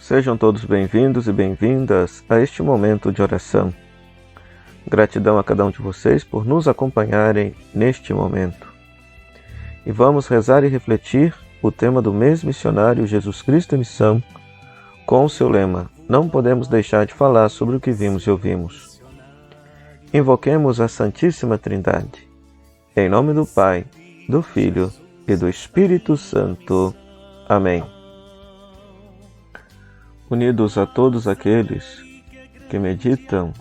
Sejam todos bem-vindos e bem-vindas a este momento de oração. Gratidão a cada um de vocês por nos acompanharem neste momento. E vamos rezar e refletir o tema do mês missionário Jesus Cristo em Missão, com o seu lema: não podemos deixar de falar sobre o que vimos e ouvimos. Invoquemos a Santíssima Trindade. Em nome do Pai, do Filho e do Espírito Santo. Amém. Unidos a todos aqueles que meditam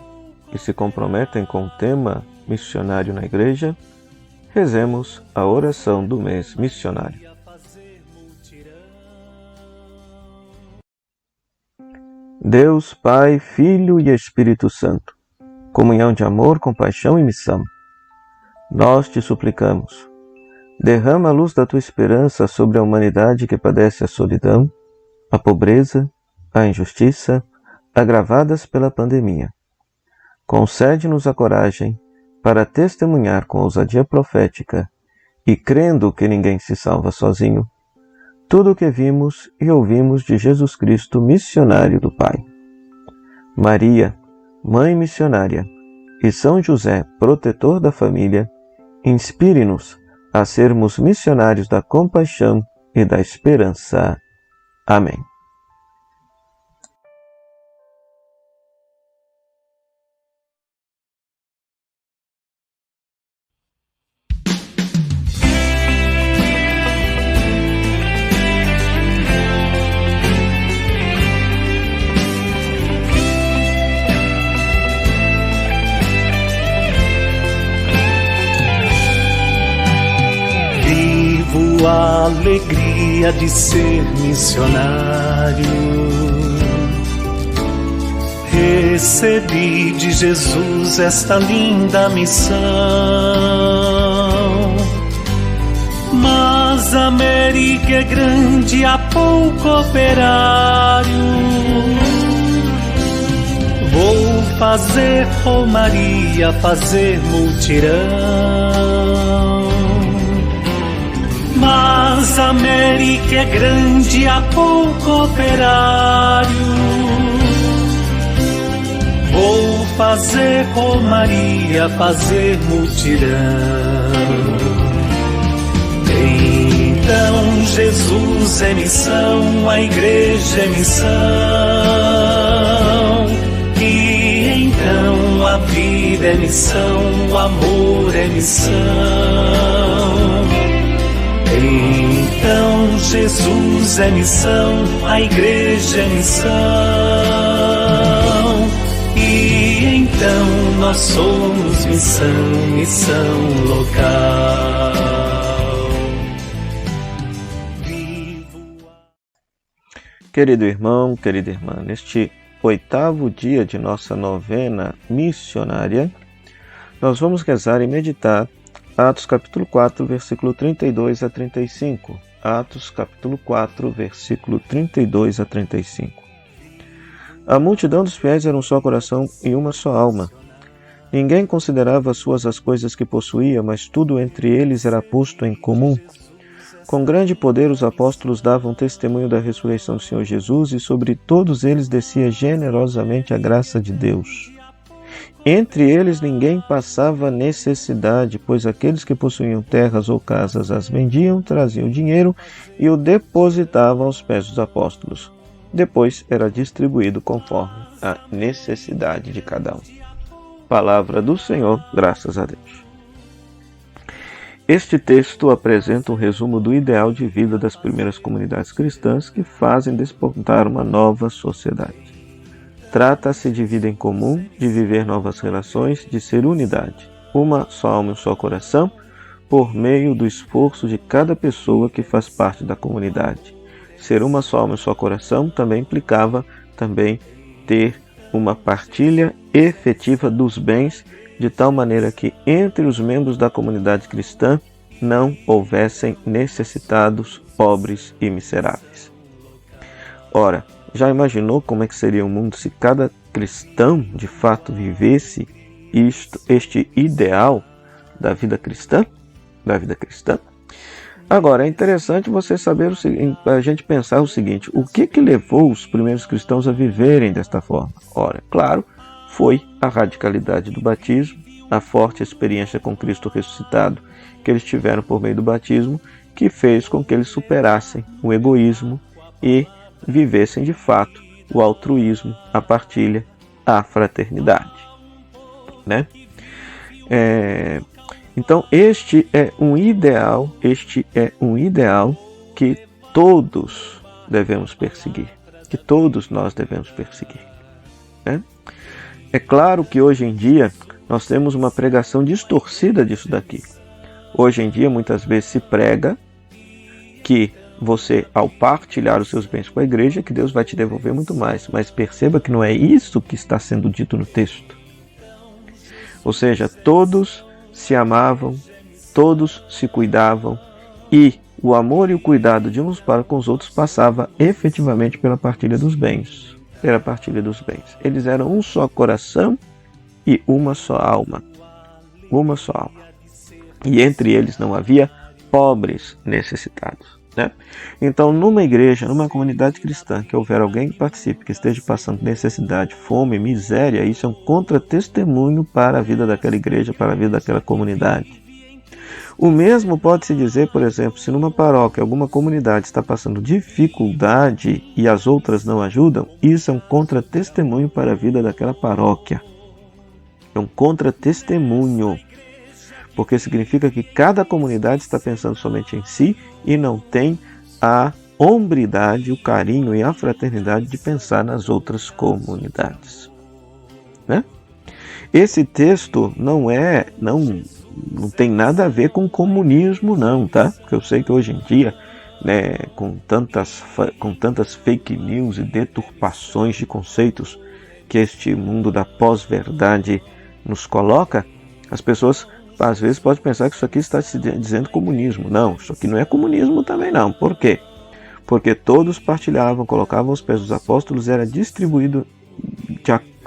e se comprometem com o tema missionário na Igreja, rezemos a oração do mês missionário. Deus, Pai, Filho e Espírito Santo, comunhão de amor, compaixão e missão, nós te suplicamos, derrama a luz da tua esperança sobre a humanidade que padece a solidão, a pobreza, a injustiça, agravadas pela pandemia. Concede-nos a coragem para testemunhar com ousadia profética e crendo que ninguém se salva sozinho, tudo o que vimos e ouvimos de Jesus Cristo, missionário do Pai. Maria, Mãe missionária, e São José, protetor da família, inspire-nos a sermos missionários da compaixão e da esperança. Amém. A alegria de ser missionário, recebi de Jesus esta linda missão. Mas a América é grande, há pouco operário. Vou fazer romaria, fazer multirão. Mas a América é grande, há pouco operário. Vou fazer romaria, fazer multirão. Então Jesus é missão, a igreja é missão. E então a vida é missão, o amor é missão. Então Jesus é missão, a igreja é missão. E então nós somos missão local. Querido irmão, querida irmã, neste 8º dia de nossa novena missionária, nós vamos rezar e meditar Atos capítulo 4, versículo 32 a 35. Atos capítulo 4, versículo 32 a 35. A multidão dos fiéis era um só coração e uma só alma. Ninguém considerava suas as coisas que possuía, mas tudo entre eles era posto em comum. Com grande poder os apóstolos davam testemunho da ressurreição do Senhor Jesus, e sobre todos eles descia generosamente a graça de Deus. Entre eles ninguém passava necessidade, pois aqueles que possuíam terras ou casas as vendiam, traziam dinheiro e o depositavam aos pés dos apóstolos. Depois era distribuído conforme a necessidade de cada um. Palavra do Senhor, graças a Deus. Este texto apresenta um resumo do ideal de vida das primeiras comunidades cristãs que fazem despontar uma nova sociedade. Trata-se de vida em comum, de viver novas relações, de ser unidade, uma só alma e um só coração, por meio do esforço de cada pessoa que faz parte da comunidade. Ser uma só alma e um só coração também implicava ter uma partilha efetiva dos bens, de tal maneira que entre os membros da comunidade cristã não houvessem necessitados, pobres e miseráveis. Ora, já imaginou como é que seria o mundo se cada cristão de fato vivesse este ideal da vida cristã? Agora, é interessante você saber a gente pensar o seguinte: o que levou os primeiros cristãos a viverem desta forma? Ora, claro, foi a radicalidade do batismo, a forte experiência com Cristo ressuscitado que eles tiveram por meio do batismo, que fez com que eles superassem o egoísmo e vivessem de fato o altruísmo, a partilha, a fraternidade, né? Então este é um ideal que todos devemos perseguir, que todos nós devemos perseguir, né? É claro que hoje em dia nós temos uma pregação distorcida disso daqui. Hoje em dia muitas vezes se prega que você, ao partilhar os seus bens com a igreja, que Deus vai te devolver muito mais. Mas perceba que não é isso que está sendo dito no texto. Ou seja, todos se amavam, todos se cuidavam, e o amor e o cuidado de uns para com os outros passava efetivamente pela partilha dos bens. Pela partilha dos bens. Eles eram um só coração e uma só alma. Uma só alma. E entre eles não havia pobres necessitados, né? Então, numa igreja, numa comunidade cristã, que houver alguém que participe, que esteja passando necessidade, fome, miséria, isso é um contra-testemunho para a vida daquela igreja, para a vida daquela comunidade. O mesmo pode-se dizer, por exemplo, se numa paróquia, alguma comunidade está passando dificuldade e as outras não ajudam, isso é um contra-testemunho para a vida daquela paróquia. É um contra-testemunho, porque significa que cada comunidade está pensando somente em si e não tem a hombridade, o carinho e a fraternidade de pensar nas outras comunidades, né? Esse texto não tem nada a ver com comunismo, não, tá? Porque eu sei que hoje em dia, né, com tantas fake news e deturpações de conceitos que este mundo da pós-verdade nos coloca, as pessoas às vezes podem pensar que isso aqui está se dizendo comunismo. Não, isso aqui não é comunismo também não. Por quê? Porque todos partilhavam, colocavam os pés dos apóstolos, era distribuído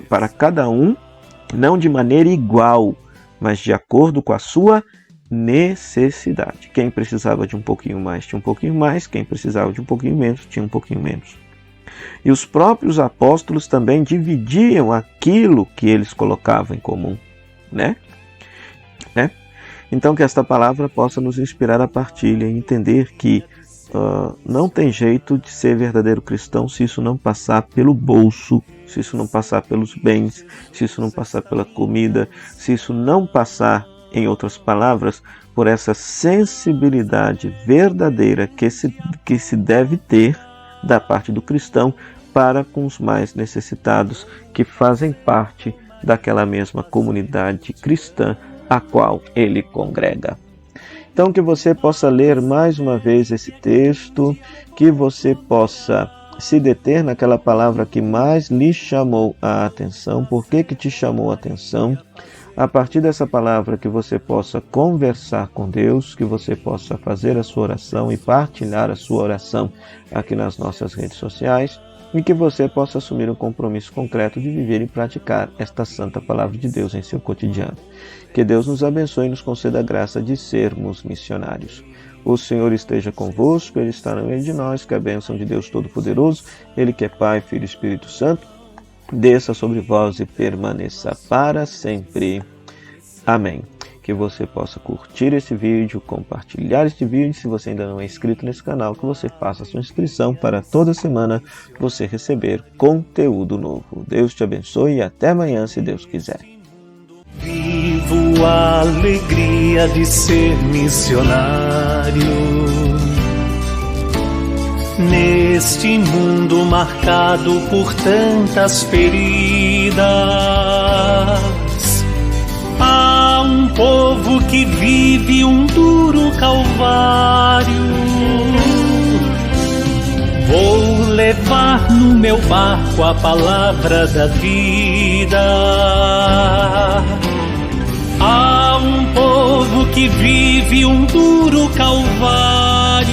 para cada um, não de maneira igual, mas de acordo com a sua necessidade. Quem precisava de um pouquinho mais, tinha um pouquinho mais. Quem precisava de um pouquinho menos, tinha um pouquinho menos. E os próprios apóstolos também dividiam aquilo que eles colocavam em comum, né? Então que esta palavra possa nos inspirar a partilha e entender que não tem jeito de ser verdadeiro cristão se isso não passar pelo bolso, se isso não passar pelos bens, se isso não passar pela comida, se isso não passar, em outras palavras, por essa sensibilidade verdadeira que se deve ter da parte do cristão para com os mais necessitados que fazem parte daquela mesma comunidade cristã a qual ele congrega. Então que você possa ler mais uma vez esse texto, que você possa se deter naquela palavra que mais lhe chamou a atenção. Por que te chamou a atenção? A partir dessa palavra que você possa conversar com Deus, que você possa fazer a sua oração e partilhar a sua oração aqui nas nossas redes sociais, e que você possa assumir um compromisso concreto de viver e praticar esta santa palavra de Deus em seu cotidiano. Que Deus nos abençoe e nos conceda a graça de sermos missionários. O Senhor esteja convosco, Ele está no meio de nós, que a bênção de Deus Todo-Poderoso, Ele que é Pai, Filho e Espírito Santo, desça sobre vós e permaneça para sempre. Amém. Que você possa curtir esse vídeo, compartilhar este vídeo. Se você ainda não é inscrito nesse canal, que você faça a sua inscrição para toda semana você receber conteúdo novo. Deus te abençoe e até amanhã, se Deus quiser. Vivo a alegria de ser missionário neste mundo marcado por tantas feridas. Há um povo que vive um duro calvário. Vou levar no meu barco a palavra da vida. Há um povo que vive um duro calvário.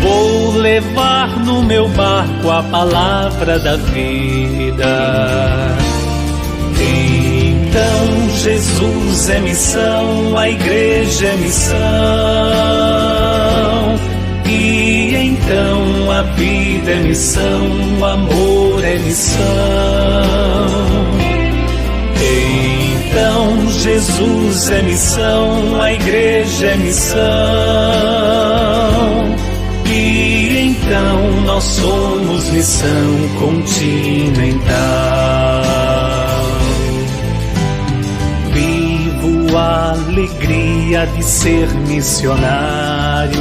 Vou levar no meu barco a palavra da vida. Quem Então Jesus é missão, a igreja é missão, e então a vida é missão, o amor é missão. Então Jesus é missão, a igreja é missão, e então nós somos missão continental. Vivo a alegria de ser missionário,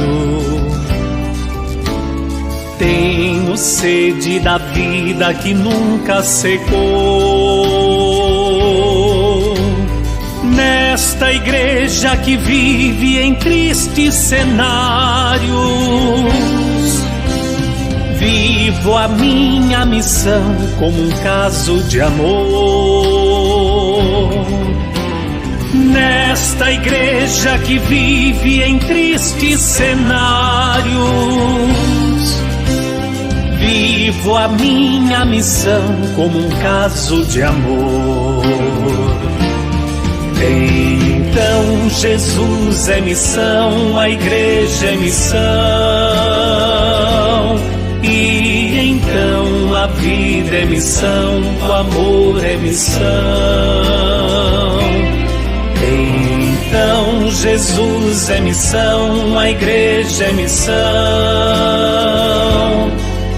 tenho sede da vida que nunca secou. Nesta igreja que vive em tristes cenários, vivo a minha missão como um caso de amor. Nesta igreja que vive em tristes cenários, vivo a minha missão como um caso de amor. Então Jesus é missão, a igreja é missão, e então a vida é missão, o amor é missão. Então Jesus é missão, a igreja é missão,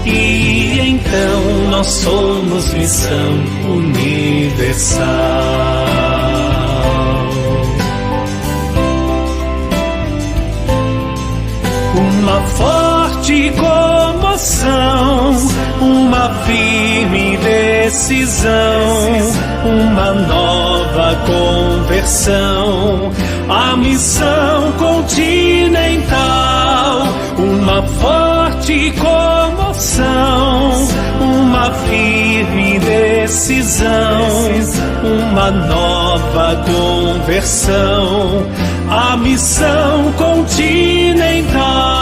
e então nós somos missão universal. Uma forte comoção, uma firme decisão, uma nova conversão, a missão continental. Uma forte comoção, uma firme decisão, uma nova conversão, a missão continental.